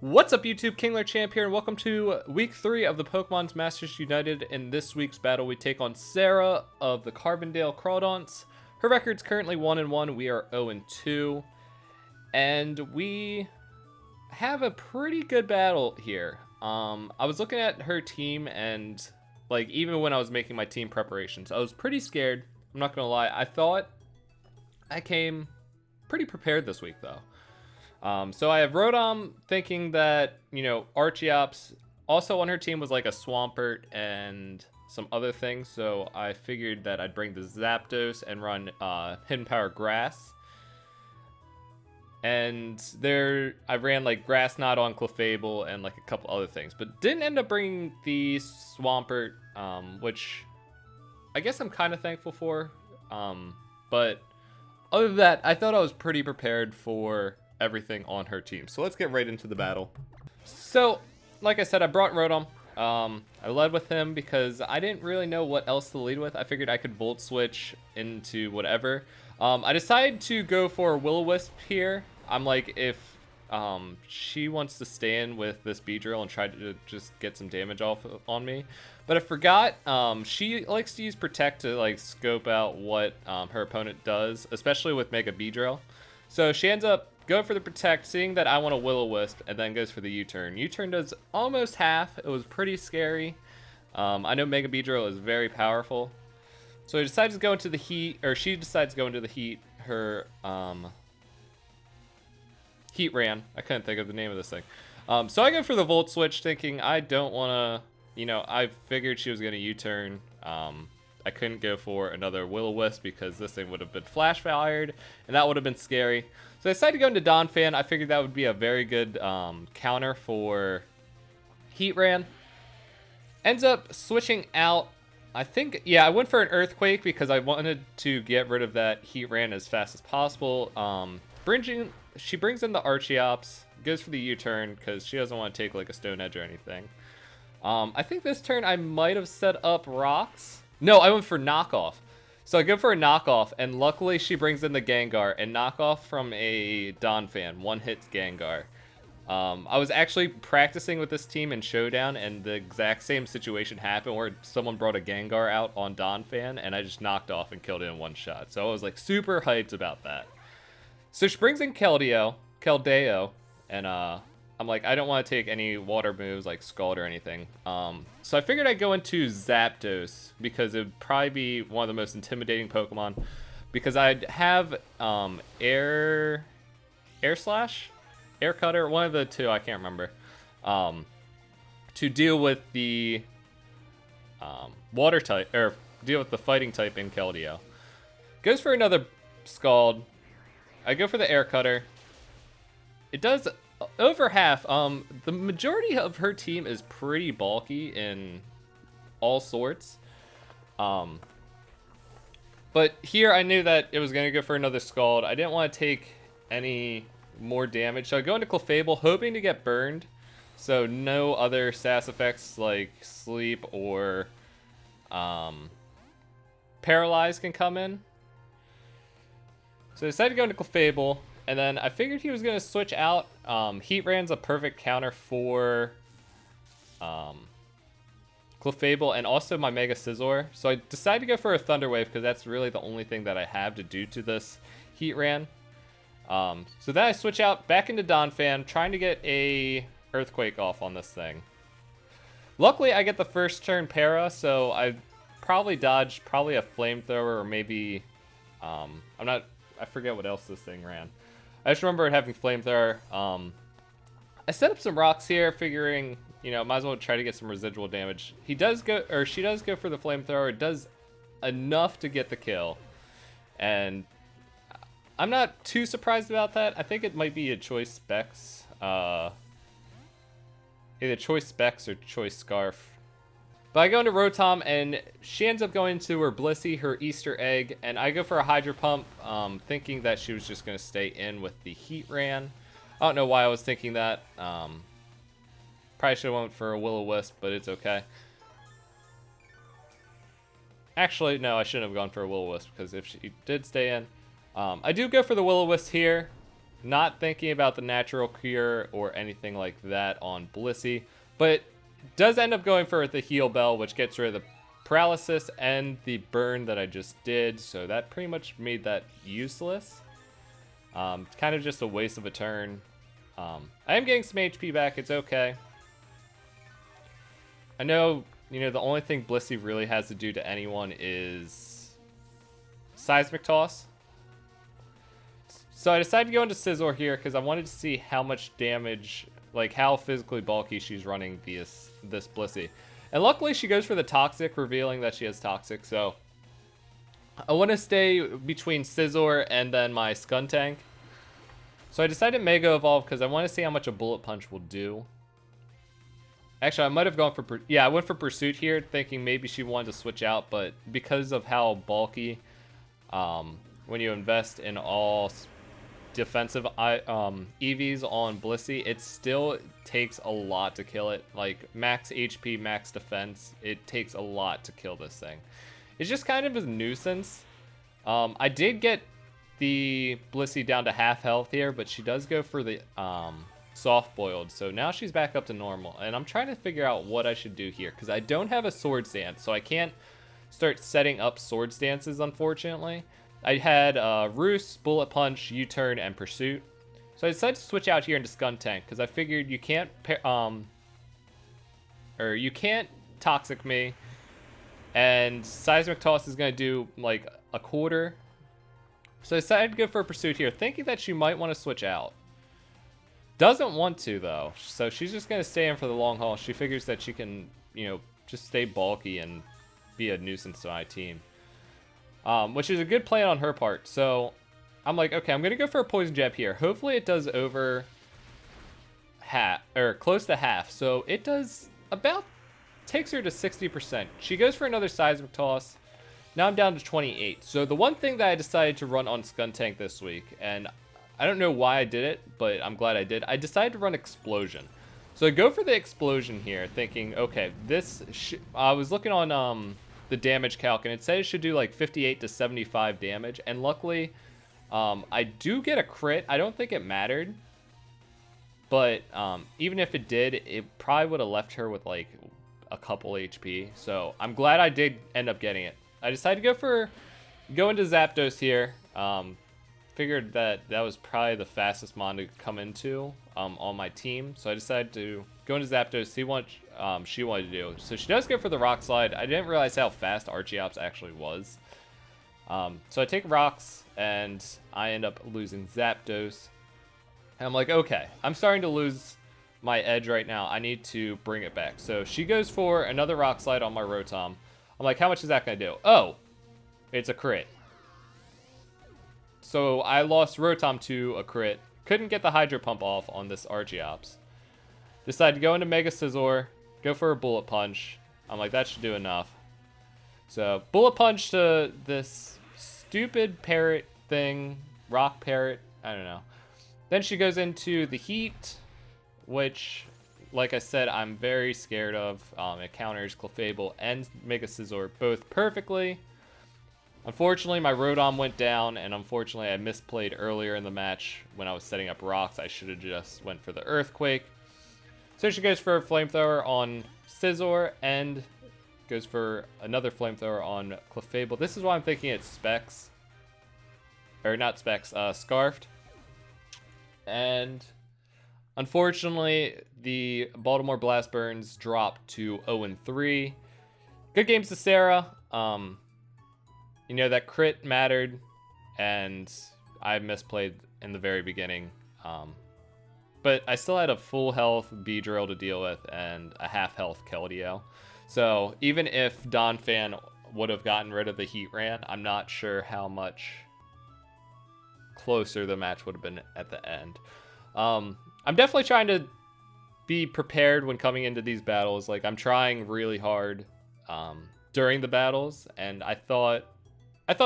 What's up YouTube, Kingler Champ here, and welcome to week 3 of the Pokemon Masters United. In this week's battle, we take on Sarah of the Carbondale Crawdawnts. Her record's currently 1-1, we are 0-2. And we have a pretty good battle here. I was looking at her team, and like even when I was making my team preparations, I was pretty scared. I'm not gonna lie. I thought I came pretty prepared this week though. So I have Rotom, thinking that, you know, Archeops also on her team was like a Swampert and some other things. So I figured that I'd bring the Zapdos and run Hidden Power Grass. And there I ran like Grass Knot on Clefable and like a couple other things. But didn't end up bringing the Swampert, which I guess I'm kind of thankful for. But other than that, I thought I was pretty prepared for everything on her team. So let's get right into the battle. So, like I said, I brought Rotom. I led with him because I didn't really know what else to lead with. I figured I could Volt Switch into whatever. I decided to go for Will-O-Wisp here. I'm like, if she wants to stay in with this Beedrill and try to just get some damage off on me. But I forgot, she likes to use Protect to like scope out what her opponent does, especially with Mega Beedrill. So she ends up going for the Protect, seeing that I want a Will-O-Wisp, and then goes for the U-turn. U-turn does almost half. It was pretty scary. I know Mega Beedrill is very powerful. So he decides to go into the heat, or she decides to go into the heat. Her Heat Ran. I couldn't think of the name of this thing. So I go for the Volt Switch, thinking I don't want to, you know, I figured she was going to U-turn. I couldn't go for another Will-O-Wisp because this thing would have been flash fired, and that would have been scary. So I decided to go into Donphan. I figured that would be a very good counter for Heatran. Ends up switching out, I think, yeah, I went for an Earthquake because I wanted to get rid of that Heatran as fast as possible. She brings in the Archeops, goes for the U-turn because she doesn't want to take like a Stone Edge or anything. I think this turn I might have set up Rocks. No, I went for Knockoff. So I go for a Knockoff, and luckily she brings in the Gengar, and Knockoff from a Donphan, one hits Gengar. I was actually practicing with this team in Showdown, and the exact same situation happened where someone brought a Gengar out on Donphan, and I just knocked off and killed it in one shot. So I was like super hyped about that. So she brings in Keldeo, and I'm like, I don't want to take any water moves like Scald or anything. So I figured I'd go into Zapdos because it would probably be one of the most intimidating Pokemon. Because I'd have Air Slash? Air Cutter? One of the two, I can't remember. To deal with the water type, or deal with the fighting type in Keldeo. Goes for another Scald. I go for the Air Cutter. It does over half. The majority of her team is pretty bulky in all sorts. But here I knew that it was going to go for another Scald. I didn't want to take any more damage. So I go into Clefable, hoping to get burned. So no other sass effects like Sleep or Paralyze can come in. So I decided to go into Clefable. And then I figured he was going to switch out. Heatran's a perfect counter for Clefable and also my Mega Scizor. So I decided to go for a Thunder Wave because that's really the only thing that I have to do to this Heatran. So then I switch out back into Donphan, trying to get a Earthquake off on this thing. Luckily, I get the first turn Para, so I probably dodged a Flamethrower or maybe... I forget what else this thing ran. I just remember it having Flamethrower. I set up some rocks here, figuring, you know, might as well try to get some residual damage. He does go, or she does go for the Flamethrower. It does enough to get the kill. And I'm not too surprised about that. I think it might be a Choice Specs. Either Choice Specs or Choice Scarf. But I go into Rotom, and she ends up going to her Blissey, her Easter Egg, and I go for a Hydro Pump, thinking that she was just going to stay in with the Heatran. I don't know why I was thinking that. Probably should have went for a Will-O-Wisp, but it's okay. Actually, no, I shouldn't have gone for a Will-O-Wisp, because if she did stay in... I do go for the Will-O-Wisp here. Not thinking about the natural cure or anything like that on Blissey, but does end up going for the heal bell, which gets rid of the paralysis and the burn that I just did, so that pretty much made that useless. Kind of just a waste of a turn. I am getting some HP back, it's okay. I know, you know, the only thing Blissey really has to do to anyone is Seismic Toss. So I decided to go into Scizor here because I wanted to see how much damage, like how physically bulky she's running this Blissey. And luckily she goes for the Toxic, revealing that she has Toxic, so I want to stay between Scizor and then my Skuntank. So I decided Mega Evolve because I want to see how much a Bullet Punch will do. Actually, I might have gone for... Yeah, I went for Pursuit here, thinking maybe she wanted to switch out, but because of how bulky, when you invest in all defensive EVs on Blissey, it still takes a lot to kill it. Like, max HP, max defense, it takes a lot to kill this thing. It's just kind of a nuisance. I did get the Blissey down to half health here, but she does go for the... soft boiled, so now she's back up to normal, and I'm trying to figure out what I should do here because I don't have a Sword Stance, so I can't start setting up Sword Stances, unfortunately. I had Roost, Bullet Punch, U-Turn, and Pursuit, so I decided to switch out here into Skuntank because I figured you can't you can't Toxic me, and Seismic Toss is going to do like a quarter, so I decided to go for a Pursuit here, thinking that she might want to switch out. Doesn't want to, though, so she's just going to stay in for the long haul. She figures that she can, you know, just stay bulky and be a nuisance to my team. Which is a good plan on her part. So I'm like, okay, I'm going to go for a Poison Jab here. Hopefully it does over half, or close to half. So it does about, takes her to 60%. She goes for another Seismic Toss. Now I'm down to 28. So the one thing that I decided to run on Skuntank this week, and I don't know why I did it, but I'm glad I did. I decided to run Explosion. So I go for the Explosion here, thinking, okay, I was looking on the damage calc, and it said it should do like 58 to 75 damage. And luckily, I do get a crit. I don't think it mattered. But even if it did, it probably would have left her with like a couple HP. So I'm glad I did end up getting it. I decided to go into Zapdos here. Figured that was probably the fastest mon to come into on my team, so I decided to go into Zapdos, see what she wanted to do. So she does go for the Rock Slide. I didn't realize how fast Archeops actually was. So I take Rocks, and I end up losing Zapdos. And I'm like, okay, I'm starting to lose my edge right now. I need to bring it back. So she goes for another Rock Slide on my Rotom. I'm like, how much is that going to do? Oh, it's a crit. So I lost Rotom to a crit. Couldn't get the Hydro Pump off on this Archeops. Decided to go into Mega Scizor, go for a Bullet Punch. I'm like, that should do enough. So Bullet Punch to this stupid parrot thing, Rock Parrot, I don't know. Then she goes into the Heat, which, like I said, I'm very scared of. It counters Clefable and Mega Scizor both perfectly. Unfortunately, my Rotom went down, and unfortunately, I misplayed earlier in the match when I was setting up rocks. I should have just went for the Earthquake. So she goes for a Flamethrower on Scizor, and goes for another Flamethrower on Clefable. This is why I'm thinking it's Specs. Or not Specs, Scarfed. And unfortunately, the Baltimore Blast Burns dropped to 0-3. Good games to Sarah. You know, that crit mattered, and I misplayed in the very beginning. But I still had a full health Beedrill to deal with and a half health Keldeo. So even if Donphan would have gotten rid of the Heatran, I'm not sure how much closer the match would have been at the end. I'm definitely trying to be prepared when coming into these battles. Like, I'm trying really hard during the battles, and I thought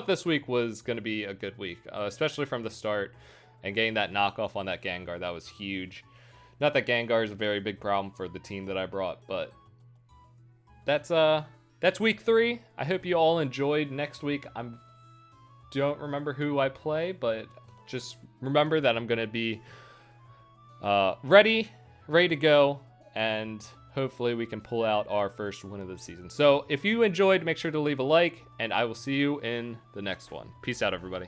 this week was going to be a good week, especially from the start, and getting that knockoff on that Gengar. That was huge. Not that Gengar is a very big problem for the team that I brought, but that's week 3. I hope you all enjoyed. Next week, I don't remember who I play, but just remember that I'm going to be ready to go, and hopefully we can pull out our first win of the season. So if you enjoyed, make sure to leave a like, and I will see you in the next one. Peace out, everybody.